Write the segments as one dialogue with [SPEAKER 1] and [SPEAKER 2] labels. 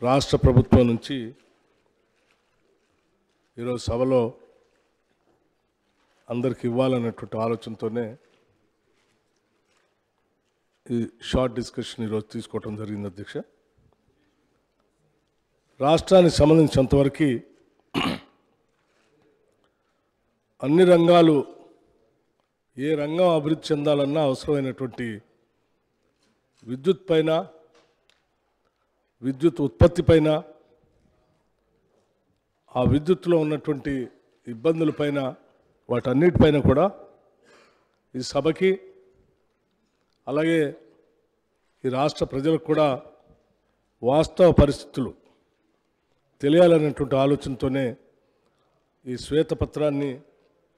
[SPEAKER 1] రాష్ట్ర ప్రభుత్వం నుంచి ఈరోజు సభలో అందరికి ఇవ్వాలన్నటువంటి ఆలోచనతోనే ఈ షార్ట్ డిస్కషన్ ఈరోజు తీసుకోవడం జరిగింది అధ్యక్ష. రాష్ట్రానికి సంబంధించినంతవరకు అన్ని రంగాలు ఏ రంగం అభివృద్ధి చెందాలన్నా అవసరమైనటువంటి విద్యుత్ పైన, విద్యుత్ ఉత్పత్తి పైన, ఆ విద్యుత్తులో ఉన్నటువంటి ఇబ్బందులపైన, వాటన్నిటిపైన కూడా ఈ సభకి అలాగే ఈ రాష్ట్ర ప్రజలకు కూడా వాస్తవ పరిస్థితులు తెలియాలనేటువంటి ఆలోచనతోనే ఈ శ్వేతపత్రాన్ని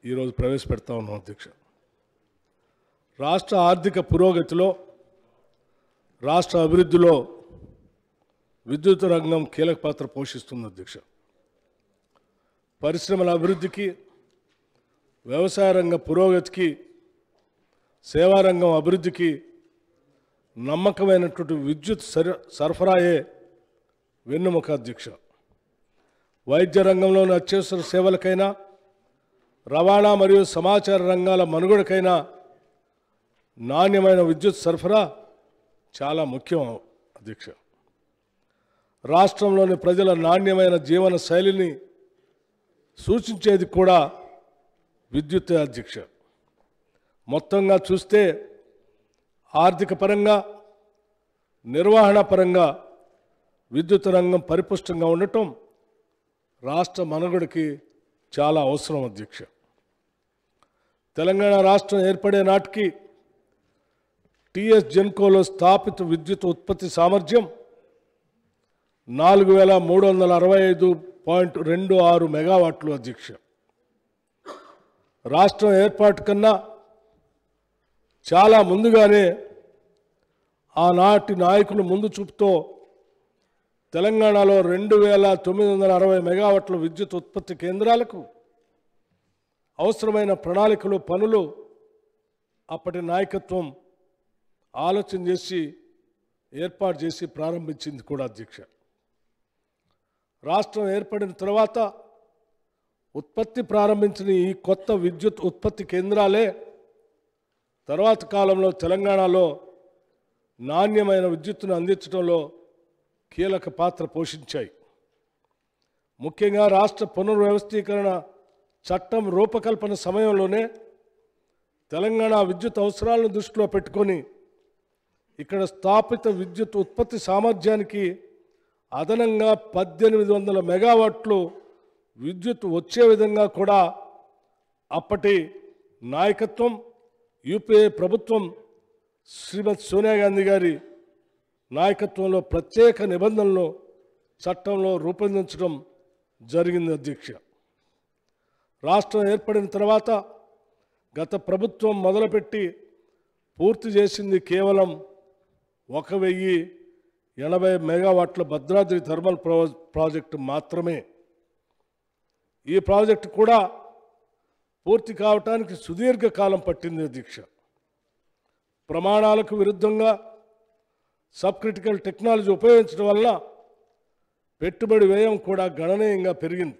[SPEAKER 1] ఈరోజు ప్రవేశపెడతా ఉన్నాం అధ్యక్ష. రాష్ట్ర ఆర్థిక పురోగతిలో, రాష్ట్ర అభివృద్ధిలో విద్యుత్ రంగం కీలక పాత్ర పోషిస్తుంది అధ్యక్ష. పరిశ్రమల అభివృద్ధికి, వ్యవసాయ రంగ పురోగతికి, సేవారంగం అభివృద్ధికి నమ్మకమైనటువంటి విద్యుత్ సరఫరాయే వెన్నెముక అధ్యక్ష. వైద్య రంగంలోని అత్యవసర సేవలకైనా, రవాణా మరియు సమాచార రంగాల మనుగడకైనా నాణ్యమైన విద్యుత్ సరఫరా చాలా ముఖ్యం అధ్యక్ష. రాష్ట్రంలోని ప్రజల నాణ్యమైన జీవన శైలిని సూచించేది కూడా విద్యుత్ అధ్యక్ష. మొత్తంగా చూస్తే ఆర్థిక పరంగా, నిర్వహణ పరంగా విద్యుత్ రంగం పరిపుష్టంగా ఉండటం రాష్ట్ర మనుగడకి చాలా అవసరం అధ్యక్ష. తెలంగాణ రాష్ట్రం ఏర్పడే నాటికి టీఎస్ జెన్కోలో స్థాపిత విద్యుత్ ఉత్పత్తి సామర్థ్యం 4365.26 మెగావాట్లు అధ్యక్ష. రాష్ట్రం ఏర్పాటు కన్నా చాలా ముందుగానే ఆనాటి నాయకులు ముందు చూపుతో తెలంగాణలో 2960 మెగావాట్ల విద్యుత్ ఉత్పత్తి కేంద్రాలకు అవసరమైన ప్రణాళికలు, పనులు అప్పటి నాయకత్వం ఆలోచన చేసి ఏర్పాటు చేసి ప్రారంభించింది కూడా అధ్యక్ష. రాష్ట్రం ఏర్పడిన తర్వాత ఉత్పత్తి ప్రారంభించిన ఈ కొత్త విద్యుత్ ఉత్పత్తి కేంద్రాలే తర్వాత కాలంలో తెలంగాణలో నాణ్యమైన విద్యుత్తును అందించడంలో కీలక పాత్ర పోషించాయి. ముఖ్యంగా రాష్ట్ర పునర్వ్యవస్థీకరణ చట్టం రూపకల్పన సమయంలోనే తెలంగాణ విద్యుత్ అవసరాలను దృష్టిలో పెట్టుకొని ఇక్కడ స్థాపిత విద్యుత్ ఉత్పత్తి సామర్థ్యానికి అదనంగా 1800 మెగావాట్లు విద్యుత్ వచ్చే విధంగా కూడా అప్పటి నాయకత్వం, యూపీఏ ప్రభుత్వం శ్రీమతి సోనియా గాంధీ గారి నాయకత్వంలో ప్రత్యేక నిబంధనలు చట్టంలో రూపొందించడం జరిగింది అధ్యక్ష. రాష్ట్రం ఏర్పడిన తర్వాత గత ప్రభుత్వం మొదలుపెట్టి పూర్తి చేసింది కేవలం 1080 మెగావాట్ల భద్రాద్రి థర్మల్ ప్రాజెక్టు మాత్రమే. ఈ ప్రాజెక్టు కూడా పూర్తి కావటానికి సుదీర్ఘకాలం పట్టింది అధ్యక్ష. ప్రమాణాలకు విరుద్ధంగా సబ్ క్రిటికల్ టెక్నాలజీ ఉపయోగించడం వల్ల పెట్టుబడి వ్యయం కూడా గణనీయంగా పెరిగింది.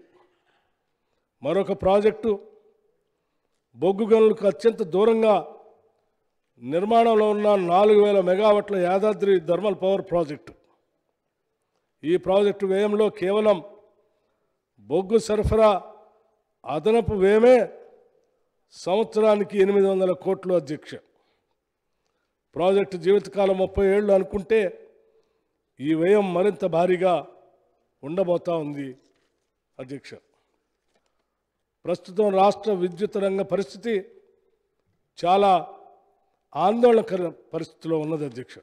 [SPEAKER 1] మరొక ప్రాజెక్టు బొగ్గు గనులకు అత్యంత దూరంగా నిర్మాణంలో ఉన్న 4000 మెగావాట్ల యాదాద్రి థర్మల్ పవర్ ప్రాజెక్టు. ఈ ప్రాజెక్టు వ్యయంలో కేవలం బొగ్గు సరఫరా అదనపు వ్యయమే సంవత్సరానికి 800 కోట్లు అధ్యక్ష. ప్రాజెక్టు జీవితకాలం 30 ఏళ్ళు అనుకుంటే ఈ వ్యయం మరింత భారీగా ఉండబోతా ఉంది అధ్యక్ష. ప్రస్తుతం రాష్ట్ర విద్యుత్ రంగ పరిస్థితి చాలా ఆందోళనకర పరిస్థితిలో ఉన్నది అధ్యక్ష.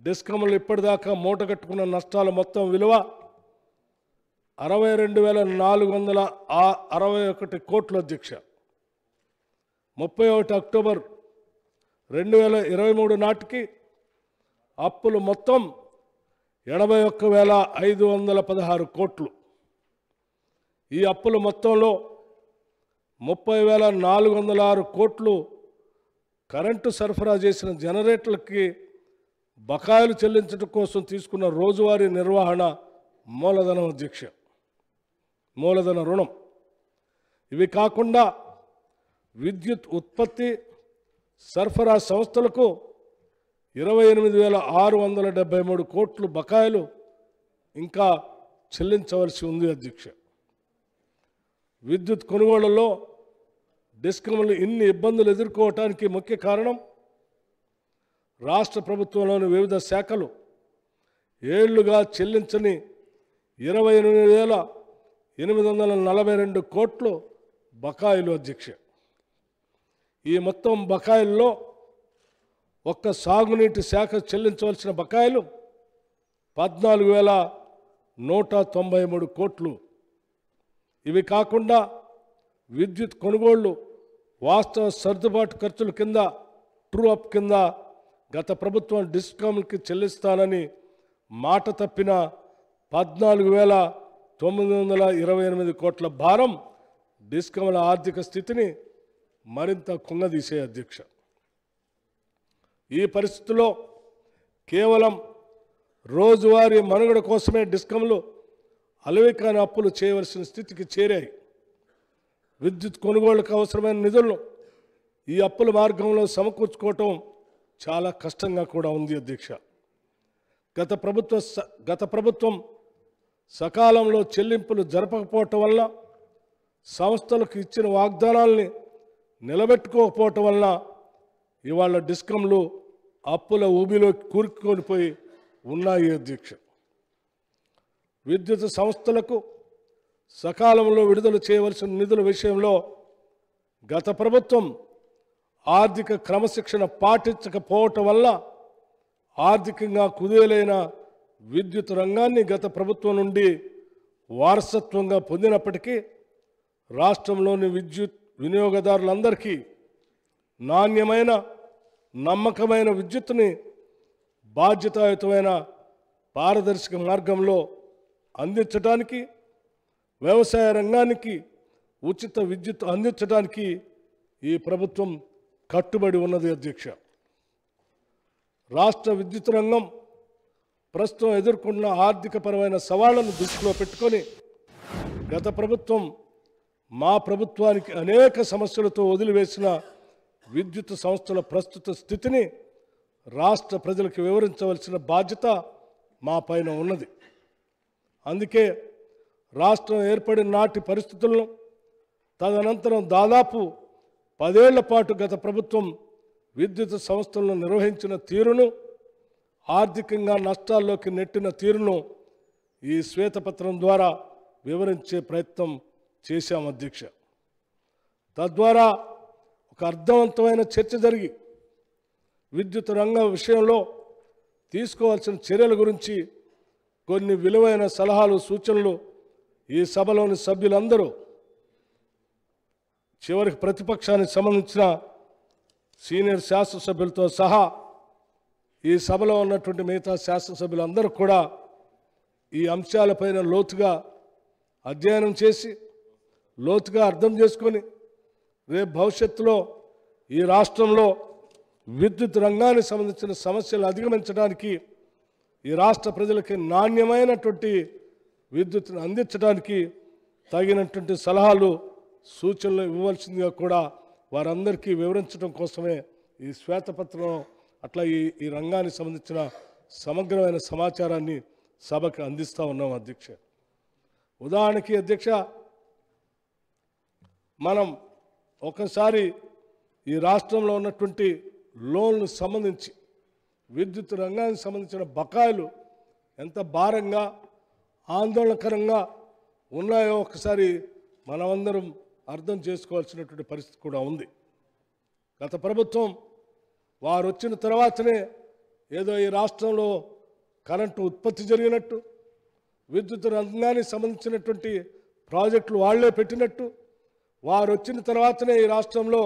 [SPEAKER 1] డిస్కమ్లు ఇప్పటిదాకా మూటగట్టుకున్న నష్టాల మొత్తం విలువ 62,461 కోట్లు అధ్యక్ష. 31 అక్టోబర్ 2023 నాటికి అప్పులు మొత్తం 81,516 కోట్లు. ఈ అప్పుల మొత్తంలో 30,406 కోట్లు కరెంటు సరఫరా చేసిన జనరేటర్లకి బకాయిలు చెల్లించడం కోసం తీసుకున్న రోజువారీ నిర్వహణ మూలధనం అధ్యక్ష, మూలధన రుణం. ఇవి కాకుండా విద్యుత్ ఉత్పత్తి సరఫరా సంస్థలకు 28,673 కోట్లు బకాయిలు ఇంకా చెల్లించవలసి ఉంది అధ్యక్ష. విద్యుత్ కొనుగోళ్లలో డిస్కమ్లు ఇన్ని ఇబ్బందులు ఎదుర్కోవటానికి ముఖ్య కారణం రాష్ట్ర ప్రభుత్వంలోని వివిధ శాఖలు ఏళ్లుగా చెల్లించని 28,842 కోట్లు బకాయిలు అధ్యక్ష. ఈ మొత్తం బకాయిల్లో ఒక్క సాగునీటి శాఖ చెల్లించవలసిన బకాయిలు 14,193 కోట్లు. ఇవి కాకుండా విద్యుత్ కొనుగోళ్లు వాస్తవ సర్దుబాటు ఖర్చుల కింద ట్రూ అప్ కింద గత ప్రభుత్వం డిస్కామ్లకి చెల్లిస్తానని మాట తప్పిన 14,928 కోట్ల భారం డిస్కామ్ల ఆర్థిక స్థితిని మరింత కుంగదీసే అధ్యక్ష. ఈ పరిస్థితుల్లో కేవలం రోజువారీ మనుగడ కోసమే డిస్కామ్లు అలవికాని అప్పులు చేయవలసిన స్థితికి చేరాయి. విద్యుత్ కొనుగోళ్లకు అవసరమైన నిధులను ఈ అప్పుల మార్గంలో సమకూర్చుకోవటం చాలా కష్టంగా కూడా ఉంది అధ్యక్ష. గత ప్రభుత్వం సకాలంలో చెల్లింపులు జరపకపోవటం వల్ల, సంస్థలకు ఇచ్చిన వాగ్దానాల్ని నిలబెట్టుకోకపోవటం వల్ల ఇవాళ డిస్కమ్లు అప్పుల ఊబిలో కూరుకునిపోయి ఉన్నాయి అధ్యక్ష. విద్యుత్ సంస్థలకు సకాలంలో విడుదల చేయవలసిన నిధుల విషయంలో గత ప్రభుత్వం ఆర్థిక క్రమశిక్షణ పాటించకపోవటం వల్ల ఆర్థికంగా కుదేలైన విద్యుత్ రంగాన్ని గత ప్రభుత్వం నుండి వారసత్వంగా పొందినప్పటికీ రాష్ట్రంలోని విద్యుత్ వినియోగదారులందరికీ నాణ్యమైన నమ్మకమైన విద్యుత్తుని బాధ్యతాయుతమైన పారదర్శక మార్గంలో అందించడానికి, వ్యవసాయ రంగానికి ఉచిత విద్యుత్ అందించడానికి ఈ ప్రభుత్వం కట్టుబడి ఉన్నది అధ్యక్ష. రాష్ట్ర విద్యుత్ రంగం ప్రస్తుతం ఎదుర్కొన్న ఆర్థికపరమైన సవాళ్లను దృష్టిలో పెట్టుకొని గత ప్రభుత్వం మా ప్రభుత్వానికి అనేక సమస్యలతో వదిలివేసిన విద్యుత్ సంస్థల ప్రస్తుత స్థితిని రాష్ట్ర ప్రజలకు వివరించవలసిన బాధ్యత మా పైన ఉన్నది. అందుకే రాష్ట్రం ఏర్పడిన నాటి పరిస్థితులను, తదనంతరం దాదాపు 10 ఏళ్ల పాటు గత ప్రభుత్వం విద్యుత్ సంస్థలను నిర్వహించిన తీరును, ఆర్థికంగా నష్టాల్లోకి నెట్టిన తీరును ఈ శ్వేతపత్రం ద్వారా వివరించే ప్రయత్నం చేశాం అధ్యక్ష. తద్వారా ఒక అర్థవంతమైన చర్చ జరిగి విద్యుత్ రంగం విషయంలో తీసుకోవాల్సిన చర్యల గురించి కొన్ని విలువైన సలహాలు, సూచనలు ఈ సభలోని సభ్యులందరూ, చివరికి ప్రతిపక్షానికి సంబంధించిన సీనియర్ శాసనసభ్యులతో సహా ఈ సభలో ఉన్నటువంటి మిగతా శాసనసభ్యులందరూ కూడా ఈ అంశాలపైన లోతుగా అధ్యయనం చేసి, లోతుగా అర్థం చేసుకొని రేపు భవిష్యత్తులో ఈ రాష్ట్రంలో విద్యుత్ రంగానికి సంబంధించిన సమస్యలు అధిగమించడానికి, ఈ రాష్ట్ర ప్రజలకి నాణ్యమైనటువంటి విద్యుత్తును అందించడానికి తగినటువంటి సలహాలు, సూచనలు ఇవ్వవలసిందిగా కూడా వారందరికీ వివరించడం కోసమే ఈ శ్వేతపత్రం అట్లా ఈ రంగానికి సంబంధించిన సమగ్రమైన సమాచారాన్ని సభకు అందిస్తూ ఉన్నాం అధ్యక్ష. ఉదాహరణకి అధ్యక్ష, మనం ఒకసారి ఈ రాష్ట్రంలో ఉన్నటువంటి లోన్లు సంబంధించి విద్యుత్ రంగానికి సంబంధించిన బకాయిలు ఎంత భారంగా, ఆందోళనకరంగా ఉన్నాయో ఒకసారి మనమందరం అర్థం చేసుకోవాల్సినటువంటి పరిస్థితి కూడా ఉంది. గత ప్రభుత్వం వారు వచ్చిన తర్వాతనే ఏదో ఈ రాష్ట్రంలో కరెంటు ఉత్పత్తి జరిగినట్టు, విద్యుత్ రంగానికి సంబంధించినటువంటి ప్రాజెక్టులు వాళ్లే పెట్టినట్టు, వారు వచ్చిన తర్వాతనే ఈ రాష్ట్రంలో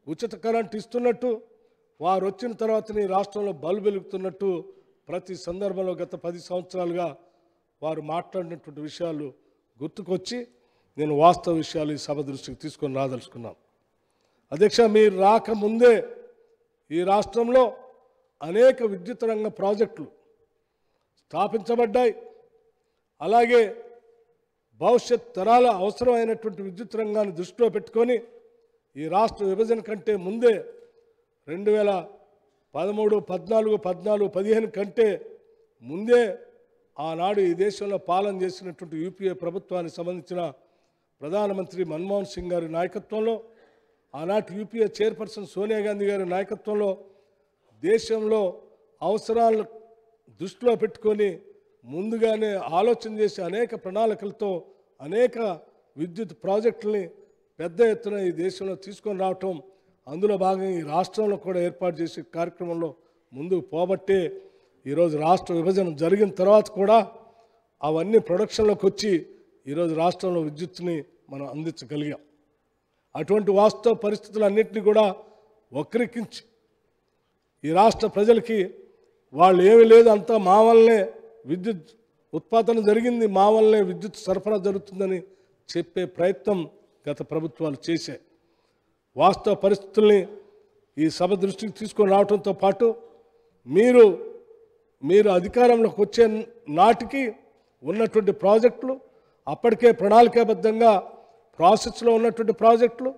[SPEAKER 1] ఉచిత కరెంటు ఇస్తున్నట్టు, వారు వచ్చిన తర్వాతనే ఈ రాష్ట్రంలో బల్బు వెలుగుతున్నట్టు ప్రతి సందర్భంలో గత 10 సంవత్సరాలుగా వారు మాట్లాడినటువంటి విషయాలు గుర్తుకొచ్చి నేను వాస్తవ విషయాలు ఈ సభ దృష్టికి తీసుకొని రాదలుచుకున్నాను. అధ్యక్ష, మీరు రాకముందే ఈ రాష్ట్రంలో అనేక విద్యుత్ రంగ ప్రాజెక్టులు స్థాపించబడ్డాయి. అలాగే భవిష్యత్ తరాల అవసరమైనటువంటి విద్యుత్ రంగాన్ని దృష్టిలో పెట్టుకొని ఈ రాష్ట్ర విభజన కంటే ముందే 2013, 14, 15 కంటే ముందే ఆనాడు ఈ దేశంలో పాలన చేసినటువంటి యూపీఏ ప్రభుత్వానికి సంబంధించిన ప్రధానమంత్రి మన్మోహన్ సింగ్ గారి నాయకత్వంలో, ఆనాటి యూపీఏ చైర్పర్సన్ సోనియా గాంధీ గారి నాయకత్వంలో దేశంలో అవసరాలను దృష్టిలో పెట్టుకొని ముందుగానే ఆలోచన చేసి అనేక ప్రణాళికలతో అనేక విద్యుత్ ప్రాజెక్టుల్ని పెద్ద ఎత్తున ఈ దేశంలో తీసుకొని రావటం, అందులో భాగంగా ఈ రాష్ట్రంలో కూడా ఏర్పాటు చేసే కార్యక్రమంలో ముందుకు పోబట్టే ఈరోజు రాష్ట్ర విభజన జరిగిన తర్వాత కూడా అవన్నీ ప్రొడక్షన్లోకి వచ్చి ఈరోజు రాష్ట్రంలో విద్యుత్తుని మనం అందించగలిగాం. అటువంటి వాస్తవ పరిస్థితులన్నింటినీ కూడా వక్రీకరించి ఈ రాష్ట్ర ప్రజలకి వాళ్ళు ఏమీ లేదు, అంతా మా వల్లనే విద్యుత్ ఉత్పాదన జరిగింది, మా వల్లనే విద్యుత్ సరఫరా జరుగుతుందని చెప్పే ప్రయత్నం గత ప్రభుత్వాలు చేశాయి. వాస్తవ పరిస్థితుల్ని ఈ సభ దృష్టికి తీసుకొని రావడంతో పాటు మీరు అధికారంలోకి వచ్చే నాటికి ఉన్నటువంటి ప్రాజెక్టులు, అప్పటికే ప్రణాళికాబద్ధంగా ప్రాసెస్లో ఉన్నటువంటి ప్రాజెక్టులు,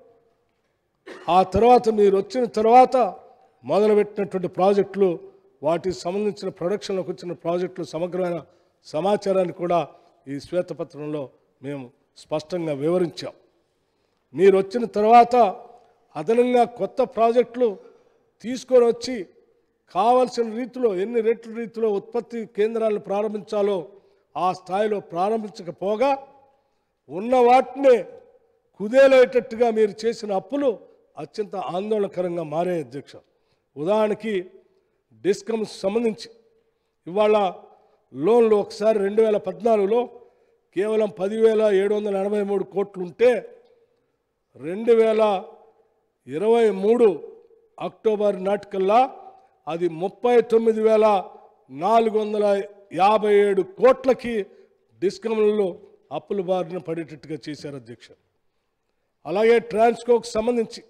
[SPEAKER 1] ఆ తర్వాత మీరు వచ్చిన తర్వాత మొదలుపెట్టినటువంటి ప్రాజెక్టులు, వాటికి సంబంధించిన ప్రొడక్షన్లోకి వచ్చిన ప్రాజెక్టులు సమగ్రమైన సమాచారాన్ని కూడా ఈ శ్వేతపత్రంలో మేము స్పష్టంగా వివరించాం. మీరు వచ్చిన తర్వాత అదనంగా కొత్త ప్రాజెక్టులు తీసుకొని వచ్చి కావలసిన రీతిలో ఎన్ని రెట్ల రీతిలో ఉత్పత్తి కేంద్రాలను ప్రారంభించాలో ఆ స్థాయిలో ప్రారంభించకపోగా ఉన్న వాటినే కుదేలేటట్టుగా మీరు చేసిన అప్పులు అత్యంత ఆందోళనకరంగా మారే అధ్యక్ష. ఉదాహరణకి డిస్కమ్స్ సంబంధించి ఇవాళ లోన్లు ఒకసారి 2014లో కేవలం 10,783 కోట్లు ఉంటే 2023 అక్టోబర్ నాటికల్లా అది 39,457 కోట్లకి డిస్కమ్లలో అప్పుల బారిన పడేటట్టుగా చేశారు అధ్యక్ష. అలాగే ట్రాన్స్కోకు సంబంధించి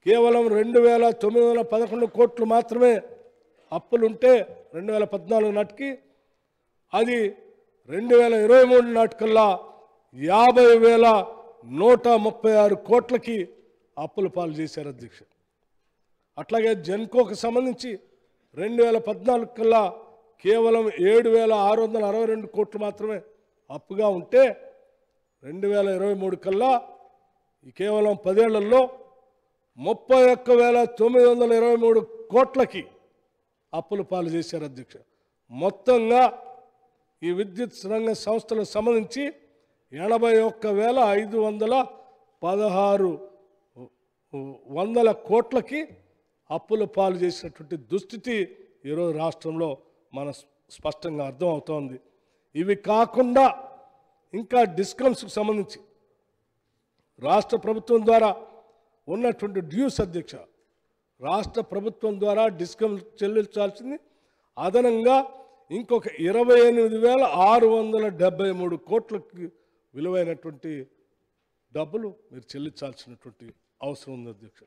[SPEAKER 1] కేవలం 2,911 కోట్లు మాత్రమే అప్పులుంటే 2014 నాటికి అది 2023 నాటికల్లా 50,136 కోట్లకి అప్పుల పాలు చేశారు అధ్యక్ష. అట్లాగే జెన్కోకు సంబంధించి 2014 కల్లా కేవలం 7,662 కోట్లు మాత్రమే అప్పుగా ఉంటే 2023 కల్లా కేవలం 10 ఏళ్లలో 31,923 కోట్లకి అప్పుల పాలు చేశారు అధ్యక్ష. మొత్తంగా ఈ విద్యుత్ రంగ సంస్థలకు సంబంధించి 81,516 కోట్లకి అప్పుల పాలు చేసినటువంటి దుస్థితి ఈరోజు రాష్ట్రంలో మన స్పష్టంగా అర్థమవుతోంది. ఇవి కాకుండా ఇంకా డిస్కమ్స్కి సంబంధించి రాష్ట్ర ప్రభుత్వం ద్వారా ఉన్నటువంటి డ్యూస్ అధ్యక్ష, రాష్ట్ర ప్రభుత్వం ద్వారా డిస్కమ్ చెల్లించాల్సింది అదనంగా ఇంకొక 28,673 కోట్లకి విలువైనటువంటి డబ్బులు మీరు చెల్లించాల్సినటువంటి అవసరం ఉంది అధ్యక్ష.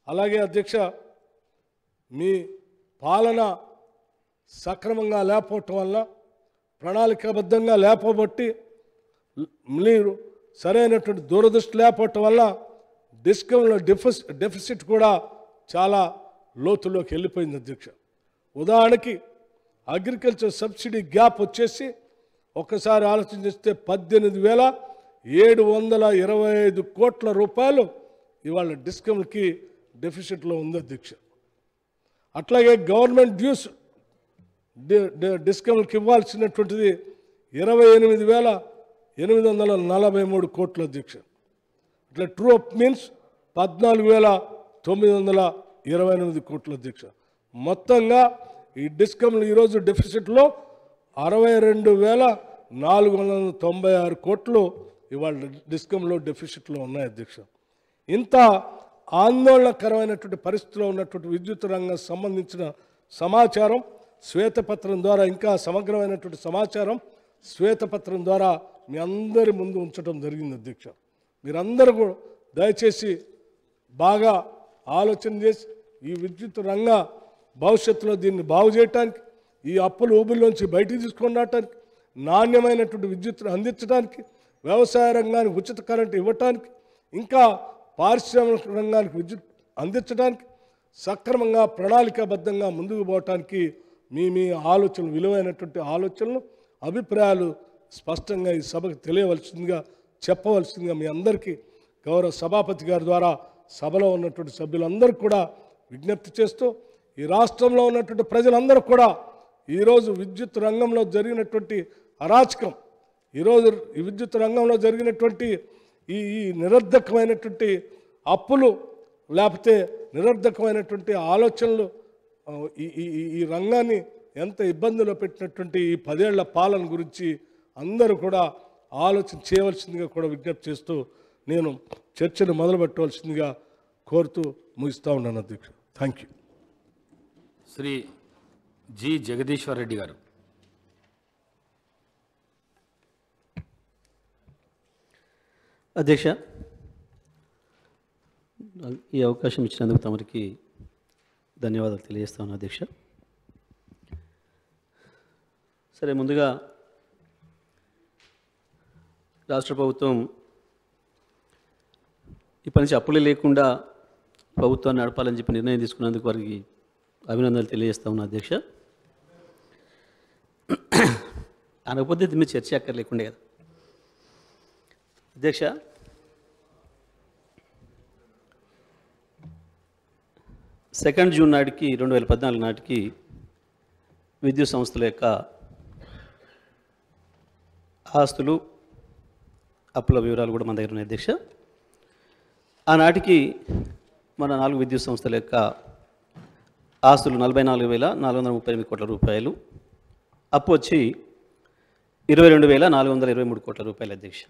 [SPEAKER 1] అలాగే అధ్యక్ష, మీ పాలన సక్రమంగా లేకపోవటం వల్ల, ప్రణాళికాబద్ధంగా లేకపోబట్టి, మీరు సరైనటువంటి దూరదృష్టి లేకపోవటం వల్ల డిస్కమ్లో డెఫిసిట్ కూడా చాలా లోతులోకి వెళ్ళిపోయింది అధ్యక్ష. ఉదాహరణకి అగ్రికల్చర్ సబ్సిడీ గ్యాప్ వచ్చేసి ఒక్కసారి ఆలోచన చేస్తే 18,725 కోట్ల రూపాయలు ఇవాళ డిస్కమ్కి డెఫిసిట్లో ఉంది అధ్యక్ష. అట్లాగే గవర్నమెంట్ డ్యూస్ డిస్కమ్కి ఇవ్వాల్సినటువంటిది 28,843 కోట్ల అధ్యక్ష. ఇట్లా ట్రూ అప్ మీన్స్ 14,928 కోట్ల అధ్యక్ష. మొత్తంగా ఈ డిస్కమ్లు ఈరోజు డెఫిసిట్లో 62,496 కోట్లు ఇవాళ డిస్కమ్లో డెఫిసిట్లో ఉన్నాయి అధ్యక్ష. ఇంత ఆందోళనకరమైనటువంటి పరిస్థితిలో ఉన్నటువంటి విద్యుత్ రంగం సంబంధించిన సమాచారం శ్వేతపత్రం ద్వారా, ఇంకా సమగ్రమైనటువంటి సమాచారం శ్వేతపత్రం ద్వారా మీ అందరి ముందు ఉంచడం జరిగింది అధ్యక్ష. మీరందరూ కూడా దయచేసి బాగా ఆలోచన చేసి ఈ విద్యుత్ రంగ భవిష్యత్తులో దీన్ని బాగు చేయడానికి, ఈ అప్పుల ఊబిలోంచి బయటికి తీసుకొని రావడానికి, నాణ్యమైనటువంటి విద్యుత్తును అందించడానికి, వ్యవసాయ రంగానికి ఉచిత కరెంటు ఇవ్వటానికి, ఇంకా పారిశ్రామిక రంగానికి విద్యుత్ అందించడానికి, సక్రమంగా ప్రణాళికాబద్ధంగా ముందుకు పోవటానికి మీ ఆలోచనలు, విలువైనటువంటి ఆలోచనలు, అభిప్రాయాలు స్పష్టంగా ఈ సభకు తెలియవలసిందిగా, చెప్పవలసిందిగా మీ అందరికీ గౌరవ సభాపతి గారి ద్వారా సభలో ఉన్నటువంటి సభ్యులందరూ కూడా విజ్ఞప్తి చేస్తూ, ఈ రాష్ట్రంలో ఉన్నటువంటి ప్రజలందరూ కూడా ఈరోజు విద్యుత్ రంగంలో జరిగినటువంటి అరాచకం, ఈరోజు ఈ విద్యుత్ రంగంలో జరిగినటువంటి ఈ నిరర్ధకమైనటువంటి అప్పులు, లేకపోతే నిరర్ధకమైనటువంటి ఆలోచనలు ఈ రంగాన్ని ఎంత ఇబ్బందిలో పెట్టినటువంటి ఈ 10 ఏళ్ల పాలన గురించి అందరూ కూడా ఆలోచన చేయవలసిందిగా కూడా విజ్ఞప్తి చేస్తూ నేను చర్చను మొదలుపెట్టవలసిందిగా కోరుతూ ముగిస్తూ ఉన్నాను అధ్యక్షుడు. Thank you.
[SPEAKER 2] Shri G Jagadishwar Reddy గారు.
[SPEAKER 3] అధ్యక్ష, ఈ అవకాశం ఇచ్చినందుకు తమరికి ధన్యవాదాలు తెలియజేస్తాను అధ్యక్ష. సరే, ముందుగా రాష్ట్ర ప్రభుత్వం ఇప్పటి నుంచి అప్పులే లేకుండా ప్రభుత్వాన్ని నడపాలని చెప్పి నిర్ణయం తీసుకున్నందుకు వారికి అభినందనలు తెలియజేస్తా ఉన్నా అధ్యక్ష. అనకపోతే మీరు చర్చ అక్కర్లేకుండే కదా అధ్యక్ష. సెకండ్ జూన్ నాటికి 2014 నాటికి విద్యుత్ సంస్థల యొక్క ఆస్తులు, అప్పుల వివరాలు కూడా మన దగ్గర ఉన్నాయి అధ్యక్ష. ఆనాటికి మన 4 విద్యుత్ సంస్థల యొక్క ఆస్తులు 44,438 కోట్ల రూపాయలు, అప్పు వచ్చి 22,423 కోట్ల రూపాయలు అధ్యక్ష.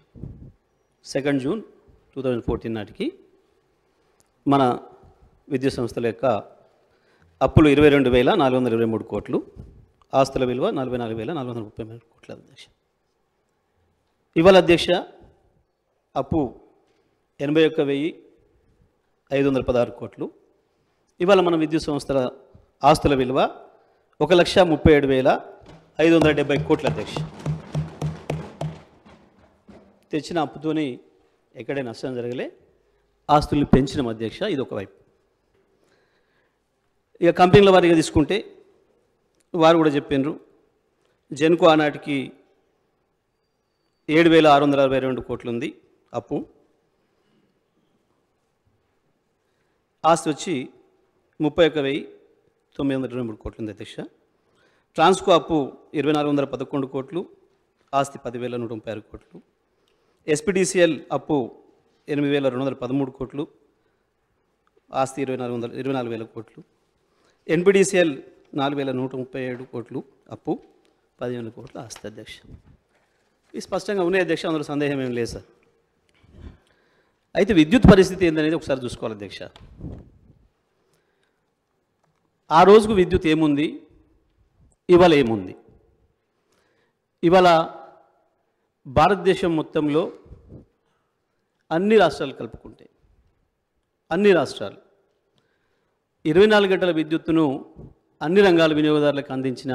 [SPEAKER 3] సెకండ్ జూన్ 2014 నాటికి మన విద్యుత్ సంస్థల యొక్క అప్పులు 22,423 కోట్లు, ఆస్తుల విలువ 44,433 కోట్ల అధ్యక్ష. ఇవాళ అధ్యక్ష అప్పు 81,516 కోట్లు. ఇవాళ మన విద్యుత్ సంస్థల ఆస్తుల విలువ 1,37,570 కోట్ల అధ్యక్ష. తెచ్చిన అప్పుతోని ఎక్కడే నష్టం జరగలే, ఆస్తుల్ని పెంచిన అధ్యక్ష. ఇది ఒకవైపు. ఇక కంపెనీల వారిగా తీసుకుంటే వారు కూడా చెప్పినారు, జెన్కో ఆనాటికి 7,662 కోట్లు ఉంది అప్పు, ఆస్తి వచ్చి 31,923 కోట్లు ఉంది అధ్యక్ష. ట్రాన్స్కో అప్పు 2,411 కోట్లు, ఆస్తి 10,136 కోట్లు. ఎస్పీడీసీఎల్ అప్పు 8,213 కోట్లు, ఆస్తి 24,000 కోట్లు. ఎన్పీడీసీఎల్ 4,137 కోట్లు, అప్పు 15,000 కోట్లు ఆస్తి అధ్యక్ష. ఇది స్పష్టంగా ఉన్నాయి అధ్యక్ష, అందులో సందేహం ఏం లేదు సార్. అయితే విద్యుత్ పరిస్థితి ఏందనేది ఒకసారి చూసుకోవాలి అధ్యక్ష. ఆ రోజుకు విద్యుత్ ఏముంది, ఇవాళ ఏముంది? ఇవాళ భారతదేశం మొత్తంలో అన్ని రాష్ట్రాలు కలుపుకుంటే, అన్ని రాష్ట్రాలు 24 గంటల విద్యుత్తును అన్ని రంగాల వినియోగదారులకు అందించిన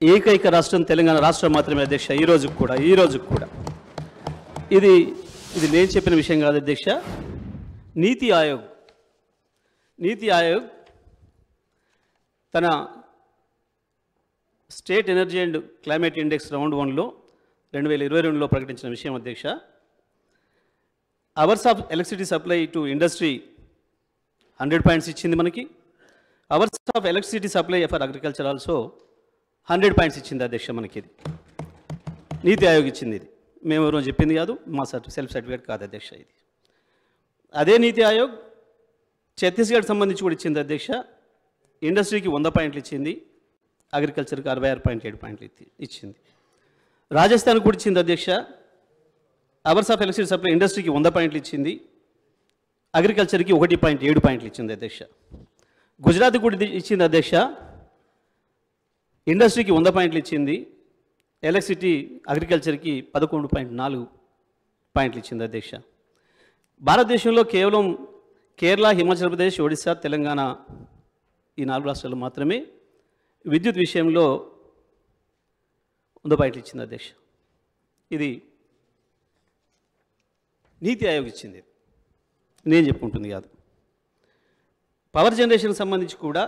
[SPEAKER 3] ఏకైక రాష్ట్రం తెలంగాణ రాష్ట్రం మాత్రమే అధ్యక్ష. ఈ రోజుకు కూడా ఇది నేను చెప్పిన విషయం కాదు అధ్యక్ష. నీతి ఆయోగ్ తన state energy and climate index round 1లో 2022లో ప్రకటించిన విషయం అధ్యక్ష. Hours of electricity supply to industry 100 points ఇచ్చింది మనకి. Hours of electricity supply for agriculture also 100 points ఇచ్చింది అధ్యక్ష మనకి. ఇది నీతి ఆయోగ్ ఇచ్చింది. ఇది మేము ఎవరో చెప్పింది కాదు, మా సెల్ఫ్ సర్టిఫికేట్ కాదు అధ్యక్ష. ఇది అదే నీతి ఆయోగ్ ఛత్తీస్గఢ్ సంబంధించి కూడా ఇచ్చింది అధ్యక్ష. ఇండస్ట్రీకి 100 పాయింట్లు ఇచ్చింది, అగ్రికల్చర్కి 66.7 పాయింట్లు ఇచ్చింది. రాజస్థాన్ కూడా ఇచ్చింది అధ్యక్ష. అవర్స్ ఆఫ్ ఎలక్ట్రిసిటీ సప్లై ఇండస్ట్రీకి 100 పాయింట్లు ఇచ్చింది, అగ్రికల్చర్కి 1.7 పాయింట్లు ఇచ్చింది అధ్యక్ష. గుజరాత్ కూడా ఇచ్చింది అధ్యక్ష. ఇండస్ట్రీకి 100 పాయింట్లు ఇచ్చింది, ఎలక్ట్రిసిటీ అగ్రికల్చర్కి 11.4 పాయింట్లు ఇచ్చింది అధ్యక్ష. భారతదేశంలో కేవలం కేరళ, హిమాచల్ ప్రదేశ్, ఒడిశా, తెలంగాణ ఈ 4 రాష్ట్రాలు మాత్రమే విద్యుత్ విషయంలో 100 పాయింట్లు ఇచ్చింది అధ్యక్ష. ఇది నీతి ఆయోగ్ ఇచ్చింది, నేను చెప్పుకుంటుంది కాదు. పవర్ జనరేషన్కి సంబంధించి కూడా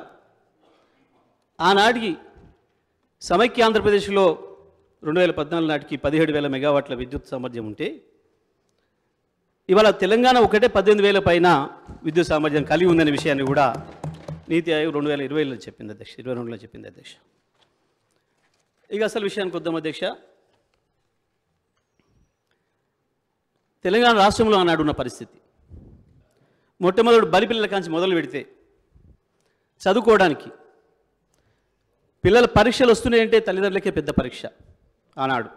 [SPEAKER 3] ఆనాటికి సమైక్య ఆంధ్రప్రదేశ్లో 2014 నాటికి 17,000 మెగావాట్ల విద్యుత్ సామర్థ్యం ఉంటే ఇవాళ తెలంగాణ ఒకటే 18,000 పైన విద్యుత్ సామర్థ్యం కలిగి ఉందనే విషయాన్ని కూడా నీతి ఆయోగ్ 2020లో చెప్పింది అధ్యక్ష, 22లో చెప్పింది అధ్యక్ష. ఇక అసలు విషయానికి వద్దాం అధ్యక్ష. తెలంగాణ రాష్ట్రంలో ఆనాడు ఉన్న పరిస్థితి, మొట్టమొదటి బలిపిల్లల కాంచి మొదలు పెడితే చదువుకోవడానికి పిల్లల పరీక్షలు వస్తున్నాయంటే తల్లిదండ్రులకే పెద్ద పరీక్ష. ఆనాడు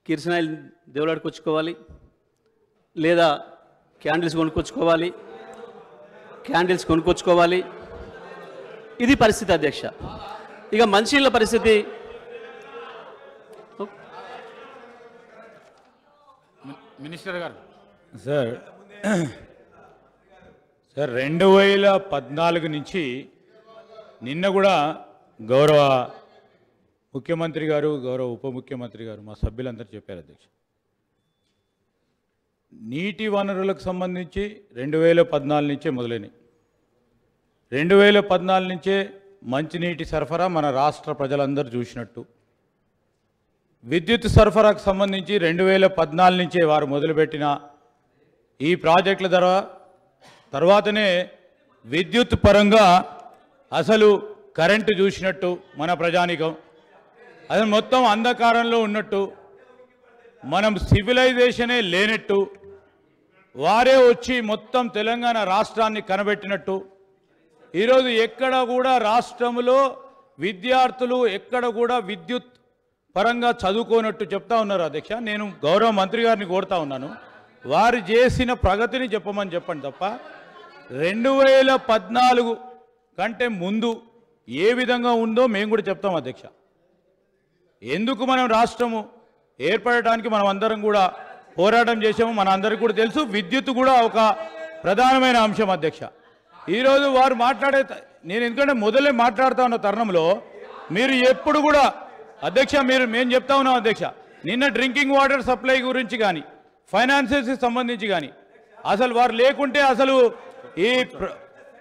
[SPEAKER 3] కిరసనాయిలు దేవులాడుకొచ్చుకోవాలి, లేదా క్యాండిల్స్ కొనుక్కొచ్చుకోవాలి. ఇది పరిస్థితి అధ్యక్ష. ఇక మంచినీళ్ళ పరిస్థితి,
[SPEAKER 2] మినిస్టర్ గారు.
[SPEAKER 4] సార్ 2014 నుంచి నిన్న కూడా గౌరవ ముఖ్యమంత్రి గారు, గౌరవ ఉప ముఖ్యమంత్రి గారు, మా సభ్యులందరూ చెప్పారు అధ్యక్ష. నీటి వనరులకు సంబంధించి 2014 నుంచే మొదలైనవి. 2014 నుంచే మంచినీటి సరఫరా మన రాష్ట్ర ప్రజలందరూ చూసినట్టు, విద్యుత్ సరఫరాకు సంబంధించి 2014 నుంచే వారు మొదలుపెట్టిన ఈ ప్రాజెక్టుల ద్వారా తర్వాతనే విద్యుత్ పరంగా అసలు కరెంటు చూసినట్టు మన ప్రజానికం, అది మొత్తం అంధకారంలో ఉన్నట్టు, మనం సివిలైజేషనే లేనట్టు, వారే వచ్చి మొత్తం తెలంగాణ రాష్ట్రాన్ని కనబెట్టినట్టు. ఈరోజు ఎక్కడ కూడా రాష్ట్రంలో విద్యార్థులు ఎక్కడ కూడా విద్యుత్ పరంగా చదువుకోనట్టు చెప్తా ఉన్నారు అధ్యక్ష. నేను గౌరవ మంత్రి గారిని కోరుతా ఉన్నాను, వారు చేసిన ప్రగతిని చెప్పండి తప్ప 2014 కంటే ముందు ఏ విధంగా ఉందో మేము కూడా చెప్తాం అధ్యక్ష. ఎందుకు మనం రాష్ట్రము ఏర్పడటానికి మనం అందరం కూడా పోరాటం చేసాము, మన అందరికీ కూడా తెలుసు. విద్యుత్ కూడా ఒక ప్రధానమైన అంశం అధ్యక్ష. ఈరోజు వారు నేను ఎందుకంటే మొదలే మాట్లాడుతూ ఉన్న తరుణంలో మీరు ఎప్పుడు కూడా అధ్యక్ష మేము చెప్తా ఉన్నాం అధ్యక్ష, నిన్న డ్రింకింగ్ వాటర్ సప్లై గురించి కానీ ఫైనాన్సెస్కి సంబంధించి కానీ అసలు వారు లేకుంటే అసలు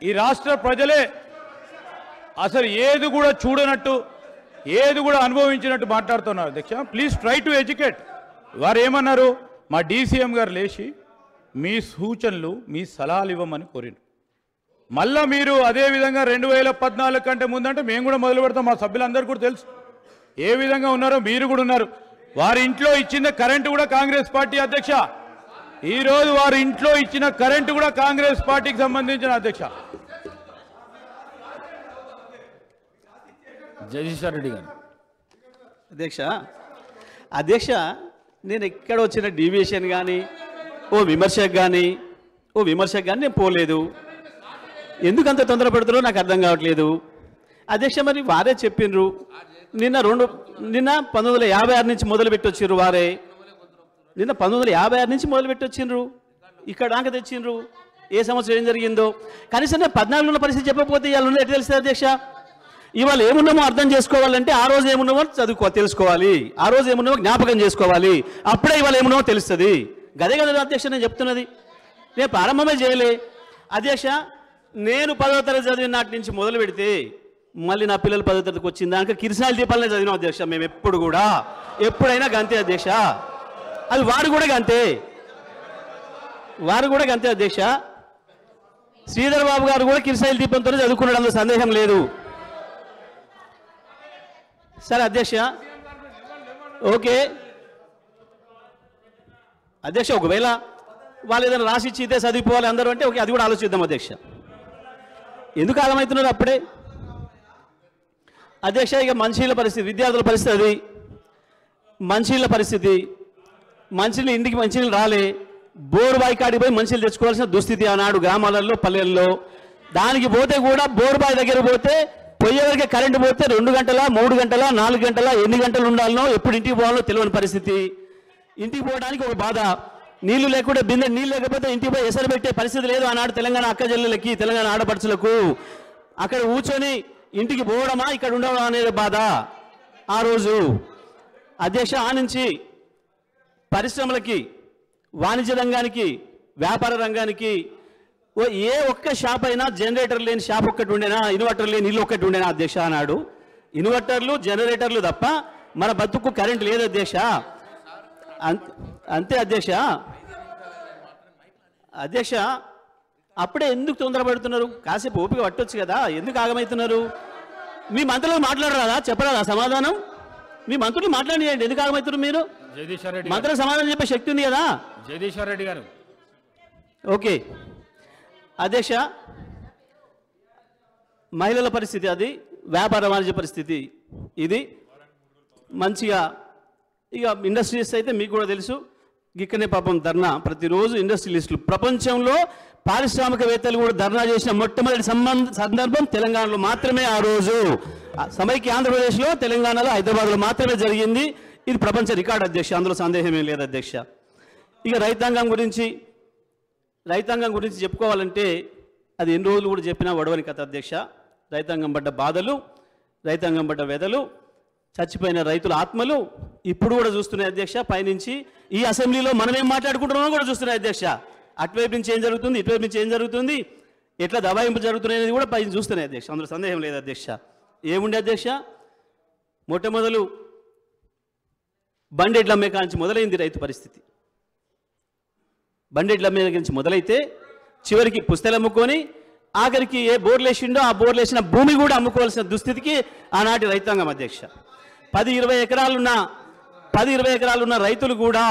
[SPEAKER 4] ఈ రాష్ట్ర ప్రజలే అసలు ఏది కూడా చూడనట్టు, ఏది కూడా అనుభవించినట్టు మాట్లాడుతున్నారు అధ్యక్ష. Please try to educate. వారు ఏమన్నారు, మా డీసీఎం గారు లేచి మీ సూచనలు మీ సలహాలు ఇవ్వమని కోరిండు. మళ్ళా మీరు అదేవిధంగా 2014 కంటే ముందంటే మేము కూడా మొదలు పెడతాం. మా సభ్యులందరూ కూడా తెలుసు ఏ విధంగా ఉన్నారో, మీరు కూడా ఉన్నారు. వారి ఇంట్లో ఇచ్చిన కరెంటు కూడా కాంగ్రెస్ పార్టీ అధ్యక్ష. ఈరోజు వారి ఇంట్లో ఇచ్చిన కరెంటు కూడా కాంగ్రెస్ పార్టీకి సంబంధించిన అధ్యక్ష.
[SPEAKER 2] జగదీశ్వర్ రెడ్డి గారు.
[SPEAKER 3] అధ్యక్ష నేను ఎక్కడ వచ్చిన డీవియేషన్ కానీ ఓ విమర్శకు కానీ నేను పోలేదు. ఎందుకంత తొందరపడుతున్నారో నాకు అర్థం కావట్లేదు అధ్యక్ష. మరి వారే చెప్పిండ్రు, నిన్న 1956 నుంచి మొదలుపెట్టి వచ్చిండ్రు. వారే నిన్న 1956 నుంచి మొదలుపెట్టి వచ్చిండ్రు, ఇక్కడ దాకా తెచ్చిండ్రు. ఏ సంవత్సరం ఏం జరిగిందో కనీసం 14 ఉన్న పరిస్థితి చెప్పకపోతే ఇవాళ ఉన్న ఎట్లా తెలుస్తుంది అధ్యక్ష? ఇవాళ ఏమున్నామో అర్థం చేసుకోవాలంటే ఆ రోజు ఏమున్నామో తెలుసుకోవాలి, ఆ రోజు ఏమున్నామో జ్ఞాపకం చేసుకోవాలి. అప్పుడే ఇవాళ ఏమున్నామో తెలుస్తుంది. గదే కదా అధ్యక్ష నేను చెప్తున్నది. నేను ప్రారంభమే చేయలే అధ్యక్ష. నేను 10వ తరగతి చదివిన నాటి నుంచి మొదలు పెడితే మళ్ళీ నా పిల్లలు 10వ తరగతికి వచ్చిన దానికి కిరసనాయిల దీపాలనే చదివినాం అధ్యక్ష. మేము ఎప్పుడైనా గంతే అధ్యక్ష. అది వారు కూడా గంతే అధ్యక్ష. శ్రీధర్ బాబు గారు కూడా కిరసనాయిల దీపంతోనే చదువుకున్నాడు, అందులో సందేహం లేదు. సరే అధ్యక్ష, ఓకే అధ్యక్ష. ఒకవేళ వాళ్ళు ఏదైనా రాసిచ్చి ఇదే చదివిపోవాలి అందరూ అంటే ఓకే, అది కూడా ఆలోచిద్దాం అధ్యక్ష. ఎందుకు ఆగమవుతున్నారు అప్పుడే అధ్యక్ష? ఇక మంచినీళ్ళ పరిస్థితి, విద్యార్థుల పరిస్థితి, అది మంచినీళ్ళ పరిస్థితి. మంచినీళ్ళు ఇంటికి మంచినీళ్ళు రాలే, బోరు బావి కాడికి పోయి మంచినీళ్ళు తెచ్చుకోవాల్సిన దుస్థితి ఆనాడు గ్రామాలలో పల్లెల్లో. దానికి పోతే కూడా బోరు బావి దగ్గర పోతే పోయేవరకే కరెంటు పోతే 2 గంటల 3 గంటల 4 గంటల ఎన్ని గంటలు ఉండాలనో ఎప్పుడు ఇంటికి పోవాలో తెలియని పరిస్థితి. ఇంటికి పోవడానికి ఒక బాధ, నీళ్లు లేకుండా బిందె నీళ్ళు లేకపోతే ఇంటికి పోయి ఎసరు పెట్టే పరిస్థితి లేదు ఆనాడు తెలంగాణ అక్కజల్లులకి, తెలంగాణ ఆడపడుచులకు. అక్కడ కూర్చొని ఇంటికి పోవడమా ఇక్కడ ఉండడం అనేది బాధ ఆ రోజు. అధ్యక్ష, ఆ నుంచి పరిశ్రమలకి, వాణిజ్య రంగానికి, వ్యాపార రంగానికి ఏ ఒక్క షాప్ అయినా జనరేటర్ లేని షాప్ ఒక్కటి ఉండేనా, ఇన్వర్టర్ లేని ఇల్లు ఒక్కటి ఉండేనా అధ్యక్ష అన్నాడు. ఇన్వర్టర్లు, జనరేటర్లు తప్ప మన బతుకు కరెంట్ లేదు అధ్యక్ష. అంతే అధ్యక్ష. అధ్యక్ష, అప్పుడే ఎందుకు తొందరపడుతున్నారు? కాసేపు ఓపిక పట్టొచ్చు కదా, ఎందుకు ఆగమవుతున్నారు? మీ మంత్రులు మాట్లాడరాదా? చెప్పరాదా సమాధానం? మీ మంత్రులు మాట్లాడియండి, ఎందుకు ఆగమవుతున్నారు మీరు?
[SPEAKER 2] జగదీశ్వర్ రెడ్డి
[SPEAKER 3] మంత్రులు సమాధానం చెప్పే శక్తి ఉంది కదా.
[SPEAKER 2] జగదీశ్వర్ రెడ్డి గారు.
[SPEAKER 3] ఓకే అధ్యక్ష, మహిళల పరిస్థితి అది, వ్యాపార వాణిజ్య పరిస్థితి ఇది. మంచిగా ఇక ఇండస్ట్రీస్ అయితే మీకు కూడా తెలుసు, ఇక్కడనే పాపం ధర్నా ప్రతిరోజు ఇండస్ట్రియలిస్టులు, ప్రపంచంలో పారిశ్రామికవేత్తలు కూడా ధర్నా చేసిన మొట్టమొదటి సందర్భం తెలంగాణలో మాత్రమే. ఆ రోజు సమైక్య ఆంధ్రప్రదేశ్లో, తెలంగాణలో, హైదరాబాద్లో మాత్రమే జరిగింది. ఇది ప్రపంచ రికార్డు అధ్యక్ష, అందులో సందేహమేం లేదు అధ్యక్ష. ఇక రైతాంగం గురించి చెప్పుకోవాలంటే అది ఎన్ని రోజులు కూడా చెప్పినా వడవని కథ అధ్యక్ష. రైతాంగం పడ్డ బాధలు, రైతాంగం పడ్డ వ్యధలు, చచ్చిపోయిన రైతుల ఆత్మలు ఇప్పుడు కూడా చూస్తున్నాయి అధ్యక్ష. పైనుంచి ఈ అసెంబ్లీలో మనం ఏం మాట్లాడుకుంటున్నామో కూడా చూస్తున్నాయి అధ్యక్ష. అటువైపు నుంచి ఏం జరుగుతుంది, ఇటువైపు నుంచి ఏం జరుగుతుంది, ఎట్లా దబాయింపు జరుగుతున్నాయి అనేది కూడా పైన చూస్తున్నాయి అధ్యక్ష, అందులో సందేహం లేదు అధ్యక్ష. ఏముండే అధ్యక్ష, మొట్టమొదలు బండెడ్ల అమ్మే కాంచి మొదలైంది రైతు పరిస్థితి. బండెడ్ల అమ్మే నుంచి మొదలైతే చివరికి పుస్తలు అమ్ముకొని ఆఖరికి ఏ బోర్లేసిండో ఆ బోర్లేసిన భూమి కూడా అమ్ముకోవాల్సిన దుస్థితికి ఆనాటి రైతాంగం అధ్యక్ష. 10-20 ఎకరాలున్న రైతులు కూడా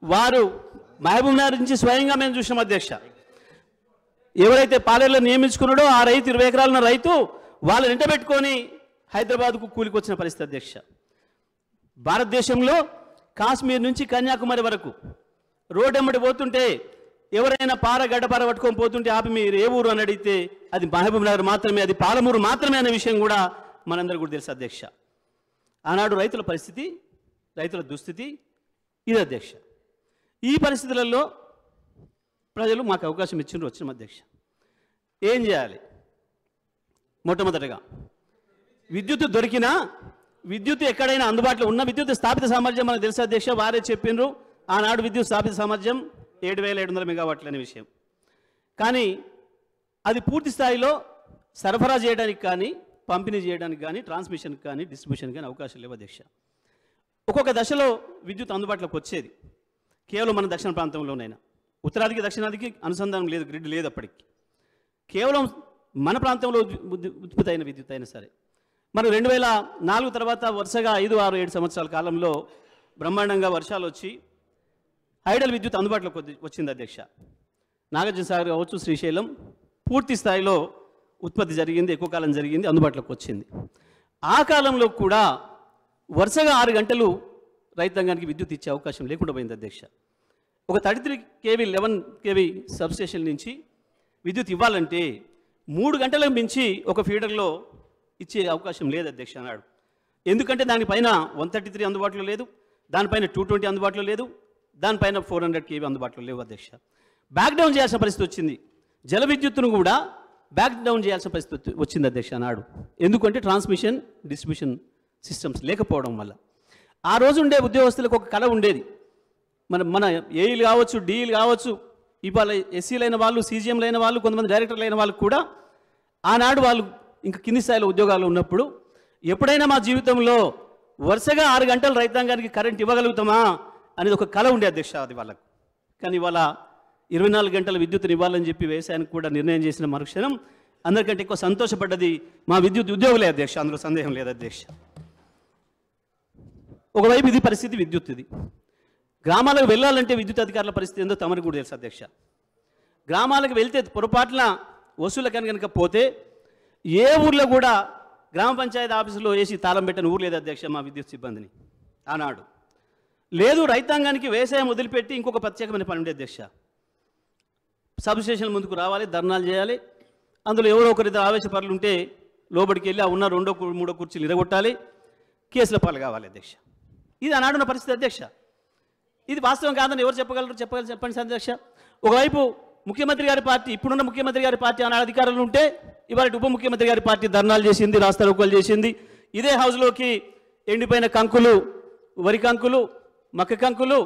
[SPEAKER 3] వారు మహబూబ్నగర్ నుంచి స్వయంగా మేము చూసినాం అధ్యక్ష. ఎవరైతే పాలేరులో నియమించుకున్నాడో ఆ రైతు 20 ఎకరాలున్న రైతు వాళ్ళు వెంట పెట్టుకొని హైదరాబాద్కు కూలికొచ్చిన పరిస్థితి అధ్యక్ష. భారతదేశంలో కాశ్మీర్ నుంచి కన్యాకుమారి వరకు రోడ్డెమ్మడి పోతుంటే ఎవరైనా గడ్డపార పట్టుకొని పోతుంటే ఆపి మీరు ఏ ఊరు అని అడిగితే అది మహబూబ్నగర్ మాత్రమే, అది పాలమూరు మాత్రమే అనే విషయం కూడా మనందరూ కూడా తెలుసు అధ్యక్ష. ఆనాడు రైతుల పరిస్థితి, రైతుల దుస్థితి ఇది అధ్యక్ష. ఈ పరిస్థితులలో ప్రజలు మాకు అవకాశం ఇచ్చిండ్రు, వచ్చిన అధ్యక్ష. ఏం చేయాలి? మొట్టమొదటిగా విద్యుత్ దొరికినా, విద్యుత్ ఎక్కడైనా అందుబాటులో ఉన్న విద్యుత్ స్థాపిత సామర్థ్యం మనకు తెలుసు అధ్యక్ష. వారే చెప్పిండ్రు ఆనాడు విద్యుత్ స్థాపిత సామర్థ్యం 7,700 మెగావాట్లు అనే విషయం. కానీ అది పూర్తి స్థాయిలో సరఫరా చేయడానికి కానీ, పంపిణీ చేయడానికి కానీ, ట్రాన్స్మిషన్కి కానీ, డిస్ట్రిబ్యూషన్ కానీ అవకాశం లేవు అధ్యక్ష. ఒక్కొక్క దశలో విద్యుత్ అందుబాటులోకి వచ్చేది కేవలం మన దక్షిణ ప్రాంతంలోనైనా. ఉత్తరాదికి దక్షిణాదికి అనుసంధానం లేదు, గ్రిడ్ లేదు అప్పటికి. కేవలం మన ప్రాంతంలో ఉత్పత్తి అయిన విద్యుత్ అయినా సరే. మనం 2004 తర్వాత వరుసగా 5, 6, 7 సంవత్సరాల కాలంలో బ్రహ్మాండంగా వర్షాలు వచ్చి హైడల్ విద్యుత్ అందుబాటులోకి వచ్చింది అధ్యక్ష. నాగార్జున సాగర్ కావచ్చు, శ్రీశైలం పూర్తి స్థాయిలో ఉత్పత్తి జరిగింది, ఎక్కువ కాలం జరిగింది, అందుబాటులోకి వచ్చింది. ఆ కాలంలో కూడా వరుసగా 6 గంటలు రైతాంగానికి విద్యుత్ ఇచ్చే అవకాశం లేకుండా పోయింది అధ్యక్ష. ఒక 33 kV 11 kV సబ్స్టేషన్ నుంచి విద్యుత్ ఇవ్వాలంటే 3 గంటలకు మించి ఒక ఫీడర్లో ఇచ్చే అవకాశం లేదు అధ్యక్ష అన్నాడు. ఎందుకంటే దానిపైన 133 అందుబాటులో లేదు, దానిపైన 220 అందుబాటులో లేదు, దానిపైన 400 kV అందుబాటులో లేవు అధ్యక్ష. బ్యాక్ డౌన్ చేయాల్సిన పరిస్థితి వచ్చింది. జల విద్యుత్తును కూడా బ్యాక్ డౌన్ చేయాల్సిన పరిస్థితి వచ్చింది అధ్యక్ష అన్నాడు. ఎందుకంటే ట్రాన్స్మిషన్, డిస్ట్రిబ్యూషన్ సిస్టమ్స్ లేకపోవడం వల్ల. ఆ రోజు ఉండే ఉద్యోగస్తులకు ఒక కళ ఉండేది. మన ఏఈలు కావచ్చు, డిఈలు కావచ్చు, ఇవాళ ఎస్సీలైన వాళ్ళు, సీజీఎంలైన వాళ్ళు, కొంతమంది డైరెక్టర్లు అయిన వాళ్ళు కూడా ఆనాడు వాళ్ళు ఇంకా కింది స్థాయిలో ఉద్యోగాలు ఉన్నప్పుడు ఎప్పుడైనా మా జీవితంలో వరుసగా 6 గంటలు రైతాంగానికి కరెంట్ ఇవ్వగలుగుతామా అనేది ఒక కళ ఉండే అధ్యక్ష అది వాళ్ళకు. కానీ ఇవాళ 24 గంటల విద్యుత్తుని ఇవ్వాలని చెప్పి వ్యవసాయానికి కూడా నిర్ణయం చేసిన మరుక్షణం అందరికంటే ఎక్కువ సంతోషపడ్డది మా విద్యుత్ ఉద్యోగులే అధ్యక్ష, అందులో సందేహం లేదు అధ్యక్ష. ఒకవైపు ఇది పరిస్థితి, విద్యుత్ ఇది. గ్రామాలకు వెళ్ళాలంటే విద్యుత్ అధికారుల పరిస్థితి ఏందో తమరికి కూడా తెలుసు అధ్యక్ష. గ్రామాలకు వెళ్తే పొరపాటున వసూళ్ళకి కనుక పోతే ఏ ఊర్లో కూడా గ్రామ పంచాయతీ ఆఫీసులో వేసి తాళం పెట్టని ఊరు లేదు అధ్యక్ష మా విద్యుత్ సిబ్బందిని ఆనాడు. లేదు, రైతాంగానికి వ్యవసాయం వదిలిపెట్టి ఇంకొక ప్రత్యేకమైన పని ఉండే అధ్యక్ష. సబ్ స్టేషన్ ముందుకు రావాలి, ధర్నాలు చేయాలి, అందులో ఎవరో ఒకరిద్దరు ఆవేశపరులు ఉంటే లోబడికి వెళ్ళి ఆ ఉన్న 2, 3 కుర్చీలు ఇరగొట్టాలి, కేసుల పాలు కావాలి అధ్యక్ష. ఇది ఆనాడున్న పరిస్థితి అధ్యక్ష. ఇది వాస్తవం కాదని ఎవరు చెప్పగలరు? చెప్పండి సార్ అధ్యక్ష. ఒకవైపు ముఖ్యమంత్రి గారి పార్టీ, ఇప్పుడున్న ముఖ్యమంత్రి గారి పార్టీ ఆనాడు అధికారంలో ఉంటే ఇవాళ ఉప ముఖ్యమంత్రి గారి పార్టీ ధర్నాలు చేసింది, రాస్తారోకోలు చేసింది. ఇదే హౌస్లోకి ఎండిపోయిన కంకులు, వరి కంకులు, మక్క కంకులు,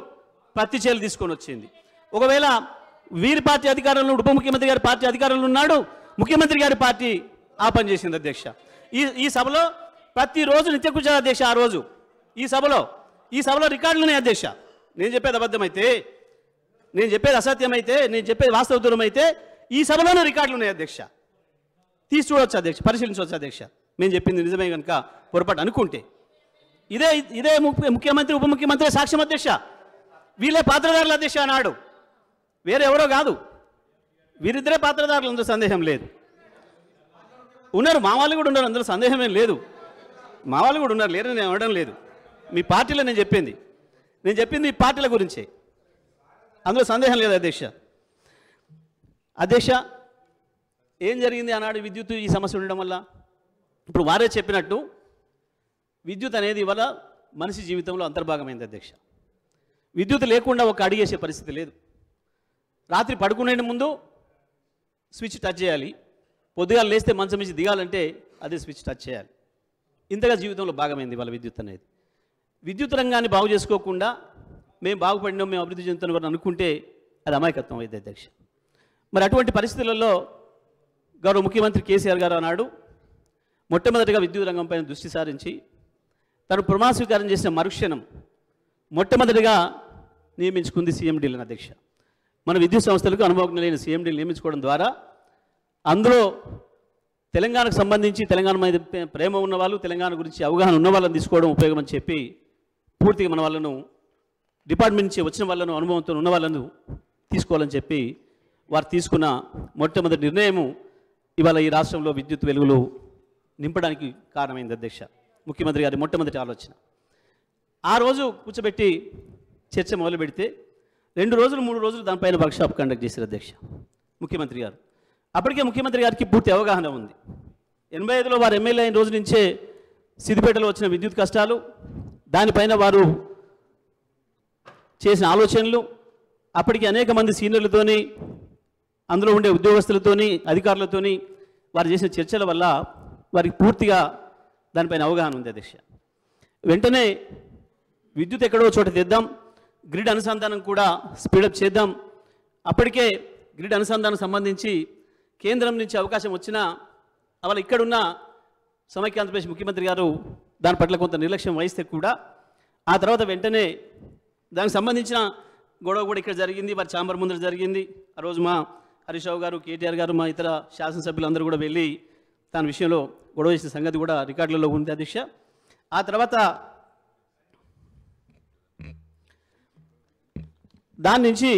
[SPEAKER 3] పత్తి చేలు తీసుకొని వచ్చింది. ఒకవేళ వీరి పార్టీ అధికారంలో, ఉప ముఖ్యమంత్రి గారి పార్టీ అధికారంలో ఉన్నాడు, ముఖ్యమంత్రి గారి పార్టీ ఆ పని చేసింది అధ్యక్ష. ఈ సభలో ప్రతిరోజు నిత్యకృష అధ్యక్ష. ఆ రోజు ఈ సభలో రికార్డులు ఉన్నాయి అధ్యక్ష. నేను చెప్పేది అబద్ధమైతే, నేను చెప్పేది అసత్యమైతే, నేను చెప్పేది వాస్తవ దూరమైతే ఈ సభలోనే రికార్డులు ఉన్నాయి అధ్యక్ష. తీసి చూడవచ్చు అధ్యక్ష, పరిశీలించవచ్చు అధ్యక్ష. మేము చెప్పింది నిజమే కనుక పొరపాటు అనుకుంటే. ఇదే ముఖ్యమంత్రి, ఉప ముఖ్యమంత్రి సాక్ష్యం అధ్యక్ష. వీళ్ళే పాత్రదారులు అధ్యక్ష అన్నాడు, వేరే ఎవరో కాదు. వీరిద్దరే పాత్రదారులు, అందులో సందేహం లేదు. ఉన్నారు, మా వాళ్ళు కూడా ఉన్నారు, అందులో సందేహమేం లేదు. మా వాళ్ళు కూడా ఉన్నారు, లేరని నేను అనడం లేదు. మీ పార్టీలో నేను చెప్పింది మీ పార్టీల గురించే, అందులో సందేహం లేదు అధ్యక్ష. అధ్యక్ష, ఏం జరిగింది ఆనాడు విద్యుత్ ఈ సమస్య ఉండడం వల్ల? ఇప్పుడు వారే చెప్పినట్టు విద్యుత్ అనేది ఇవాళ మనిషి జీవితంలో అంతర్భాగమైంది అధ్యక్ష. విద్యుత్ లేకుండా ఒక అడిగేసే పరిస్థితి లేదు. రాత్రి పడుకునే ముందు స్విచ్ టచ్ చేయాలి, పొద్దుగాలు లేస్తే మంచం నుంచి దిగాలంటే అదే స్విచ్ టచ్ చేయాలి. ఇంతగా జీవితంలో భాగమైంది ఇవాళ విద్యుత్ అనేది. విద్యుత్ రంగాన్ని బాగు చేసుకోకుండా మేము బాగుపడినాం, మేము అభివృద్ధి చెందుతున్నాం అనుకుంటే అది అమాయకత్వం అయింది అధ్యక్ష. మరి అటువంటి పరిస్థితులలో గౌరవ ముఖ్యమంత్రి కేసీఆర్ గారు అన్నాడు మొట్టమొదటిగా విద్యుత్ రంగం పైన దృష్టి సారించి తను ప్రమాణ స్వీకారం చేసిన మరుక్షణం మొట్టమొదటిగా నియమించుకుంది సీఎండీలను అధ్యక్ష. మన విద్యుత్ సంస్థలకు అనుభవం లేని సీఎండీలు నియమించుకోవడం ద్వారా అందులో తెలంగాణకు సంబంధించి తెలంగాణ మీద ప్రేమ ఉన్నవాళ్ళు, తెలంగాణ గురించి అవగాహన ఉన్న వాళ్ళని తీసుకోవడం ఉపయోగం అని చెప్పి పూర్తిగా మన వాళ్ళను, డిపార్ట్మెంట్ నుంచి వచ్చిన వాళ్ళను, అనుభవంతో ఉన్న వాళ్ళను తీసుకోవాలని చెప్పి వారు తీసుకున్న మొట్టమొదటి నిర్ణయము ఇవాళ ఈ రాష్ట్రంలో విద్యుత్ వెలుగులు నింపడానికి కారణమైంది అధ్యక్ష. ముఖ్యమంత్రి గారి మొట్టమొదటి ఆలోచన. ఆ రోజు కూర్చోబెట్టి చర్చ మొదలు పెడితే 2 రోజులు 3 రోజులు దానిపైన వర్క్షాప్ కండక్ట్ చేశారు అధ్యక్ష ముఖ్యమంత్రి గారు. అప్పటికే ముఖ్యమంత్రి గారికి పూర్తి అవగాహన ఉంది. 85లో వారు ఎమ్మెల్యే అయిన రోజు నుంచే సిద్దిపేటలో వచ్చిన విద్యుత్ కష్టాలు, దానిపైన వారు చేసిన ఆలోచనలు, అప్పటికి అనేక మంది సీనియర్లతోని, అందులో ఉండే ఉద్యోగస్తులతోని, అధికారులతోని వారు చేసిన చర్చల వల్ల వారికి పూర్తిగా దానిపైన అవగాహన ఉంది అధ్యక్ష. వెంటనే విద్యుత్ ఎక్కడో చోట తెద్దాం, గ్రిడ్ అనుసంధానం కూడా స్పీడప్ చేద్దాం. అప్పటికే గ్రిడ్ అనుసంధానం సంబంధించి కేంద్రం నుంచి అవకాశం వచ్చినా అలా ఇక్కడున్న సమైక్య ఆంధ్రప్రదేశ్ ముఖ్యమంత్రి గారు దాని పట్ల కొంత నిర్లక్ష్యం వహిస్తే కూడా ఆ తర్వాత వెంటనే దానికి సంబంధించిన గొడవ కూడా ఇక్కడ జరిగింది, వారి ఛాంబర్ ముందర జరిగింది. ఆ రోజు మా హరీష్ రావు గారు, కేటీఆర్ గారు, మా ఇతర శాసనసభ్యులు అందరూ కూడా వెళ్ళి దాని విషయంలో గొడవ చేసిన సంగతి కూడా రికార్డులలో ఉంది అధ్యక్ష. ఆ తర్వాత దాని నుంచి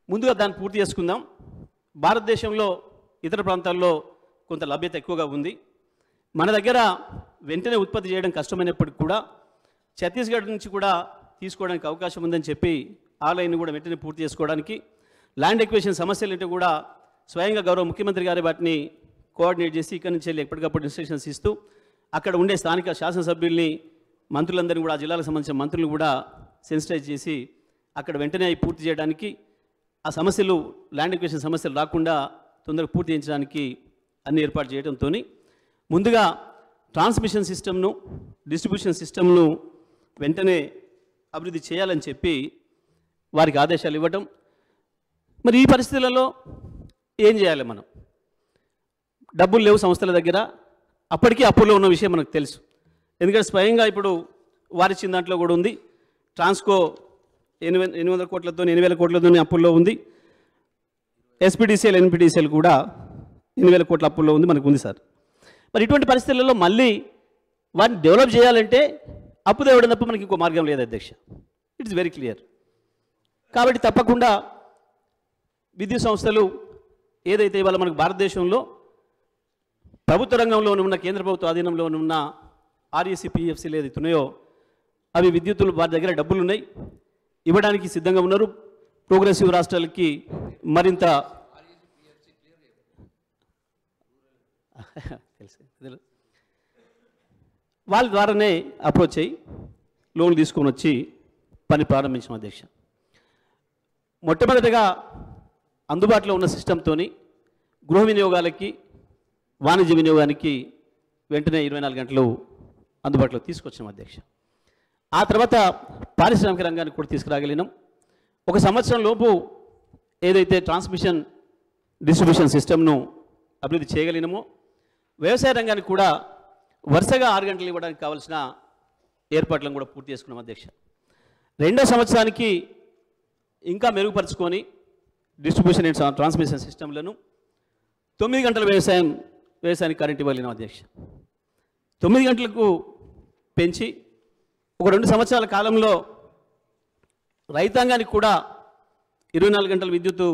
[SPEAKER 3] ముందుగా దాన్ని పూర్తి చేసుకుందాం. భారతదేశంలో ఇతర ప్రాంతాల్లో కొంత లభ్యత ఎక్కువగా ఉంది. మన దగ్గర వెంటనే ఉత్పత్తి చేయడం కష్టమైనప్పటికీ కూడా ఛత్తీస్గఢ్ నుంచి కూడా తీసుకోవడానికి అవకాశం ఉందని చెప్పి ఆ లైన్ కూడా వెంటనే పూర్తి చేసుకోవడానికి, ల్యాండ్ ఎక్విజిషన్ సమస్యలు ఏంటో కూడా స్వయంగా గౌరవ ముఖ్యమంత్రి గారి వాటిని కోఆర్డినేట్ చేసి ఇక్కడి నుంచి వెళ్ళి ఎప్పటికప్పుడు ఇన్స్ట్రక్షన్స్ ఇస్తూ అక్కడ ఉండే స్థానిక శాసనసభ్యుల్ని, మంత్రులందరినీ కూడా, ఆ జిల్లాలకు సంబంధించిన మంత్రులను కూడా సెన్సిటైజ్ చేసి అక్కడ వెంటనే పూర్తి చేయడానికి, ఆ సమస్యలు, ల్యాండ్ ఎక్విజిషన్ సమస్యలు రాకుండా తొందరగా పూర్తి చేయించడానికి అన్ని ఏర్పాటు చేయడంతో ముందుగా ట్రాన్స్మిషన్ సిస్టమ్ను, డిస్ట్రిబ్యూషన్ సిస్టమ్ను వెంటనే అభివృద్ధి చేయాలని చెప్పి వారికి ఆదేశాలు ఇవ్వటం. మరి ఈ పరిస్థితులలో ఏం చేయాలి? మనం డబ్బులు లేవు సంస్థల దగ్గర, అప్పటికీ అప్పుల్లో ఉన్న విషయం మనకు తెలుసు. ఎందుకంటే స్వయంగా ఇప్పుడు వారిచ్చిన దాంట్లో కూడా ఉంది. ట్రాన్స్కో 800 కోట్లతో 8,000 కోట్లతో అప్పుల్లో ఉంది. ఎస్పీడీసీఎల్, ఎన్పీడీసీఎల్ కూడా 8,000 కోట్ల అప్పుల్లో ఉంది, మనకు ఉంది సార్. మరి ఇటువంటి పరిస్థితులలో మళ్ళీ వాటిని డెవలప్ చేయాలంటే అప్పు తేవడం తప్ప మనకి ఇంకో మార్గం లేదు అధ్యక్ష. It's very clear. కాబట్టి తప్పకుండా విద్యుత్ సంస్థలు ఏదైతే ఇవాళ మనకు భారతదేశంలో ప్రభుత్వ రంగంలో ఉన్న, కేంద్ర ప్రభుత్వ ఆధీనంలో ఉన్న ఆర్ఈసీ, పిఎఫ్సీలు ఏదైతే ఉన్నాయో అవి విద్యుత్తులు వారి దగ్గర డబ్బులు ఉన్నాయి, ఇవ్వడానికి సిద్ధంగా ఉన్నారు. ప్రోగ్రెసివ్ రాష్ట్రాలకి మరింత తెలుసు వాళ్ళ ద్వారానే అప్రోచ్ అయ్యి లోన్లు తీసుకొని వచ్చి పని ప్రారంభించాం అధ్యక్ష. మొట్టమొదటిగా అందుబాటులో ఉన్న సిస్టంతో గృహ వినియోగాలకి వాణిజ్య వినియోగానికి వెంటనే 24 గంటలు అందుబాటులో తీసుకొచ్చాం అధ్యక్ష. ఆ తర్వాత పారిశ్రామిక రంగానికి కూడా తీసుకురాగలిగినాం. ఒక సంవత్సరం లోపు ఏదైతే ట్రాన్స్మిషన్ డిస్ట్రిబ్యూషన్ సిస్టమ్ను అభివృద్ధి చేయగలిగినామో వ్యవసాయ రంగానికి కూడా వరుసగా 6 గంటలు ఇవ్వడానికి కావాల్సిన ఏర్పాట్లను కూడా పూర్తి చేసుకున్నాం అధ్యక్ష. రెండో సంవత్సరానికి ఇంకా మెరుగుపరుచుకొని డిస్ట్రిబ్యూషన్ అండ్ ట్రాన్స్మిషన్ సిస్టమ్లను 9 గంటల వ్యవసాయానికి కరెంట్ ఇవ్వగలిగినాం అధ్యక్ష. 9 గంటలకు పెంచి ఒక 2 సంవత్సరాల కాలంలో రైతాంగానికి కూడా 24 గంటల విద్యుత్తు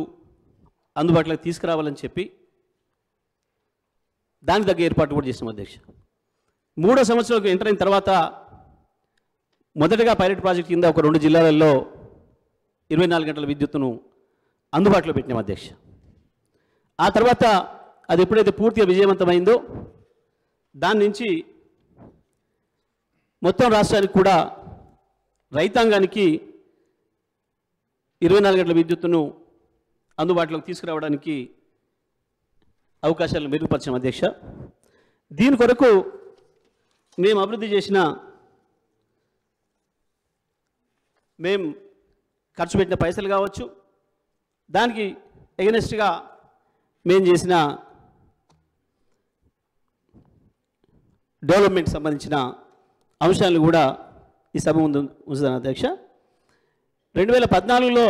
[SPEAKER 3] అందుబాటులోకి తీసుకురావాలని చెప్పి దానికి తగ్గ ఏర్పాటు కూడా చేసినాం అధ్యక్ష. 3వ సంవత్సరంలో ఎంటర్ అయిన తర్వాత మొదటగా పైలట్ ప్రాజెక్ట్ కింద ఒక 2 జిల్లాలలో 24 గంటల విద్యుత్తును అందుబాటులో పెట్టినాం అధ్యక్ష. ఆ తర్వాత అది ఎప్పుడైతే పూర్తిగా విజయవంతమైందో దాని నుంచి మొత్తం రాష్ట్రానికి కూడా రైతాంగానికి 24 గంటల విద్యుత్తును అందుబాటులోకి తీసుకురావడానికి అవకాశాలను మెరుగుపరిచాం అధ్యక్ష. దీని కొరకు మేము అభివృద్ధి చేసిన మేము ఖర్చు పెట్టిన పైసలు కావచ్చు, దానికి ఎగనెస్ట్గా మేము చేసిన డెవలప్మెంట్ సంబంధించిన అంశాలను కూడా ఈ సభ ముందు ఉంచుతాను అధ్యక్ష. 2014లో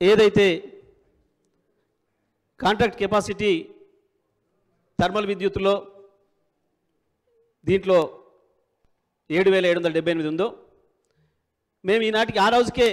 [SPEAKER 3] ఏదైతే కాంట్రాక్ట్ కెపాసిటీ థర్మల్ విద్యుత్తులో దీంట్లో 7,778 ఉందో మేము ఈనాటికి ఆ రోజుకే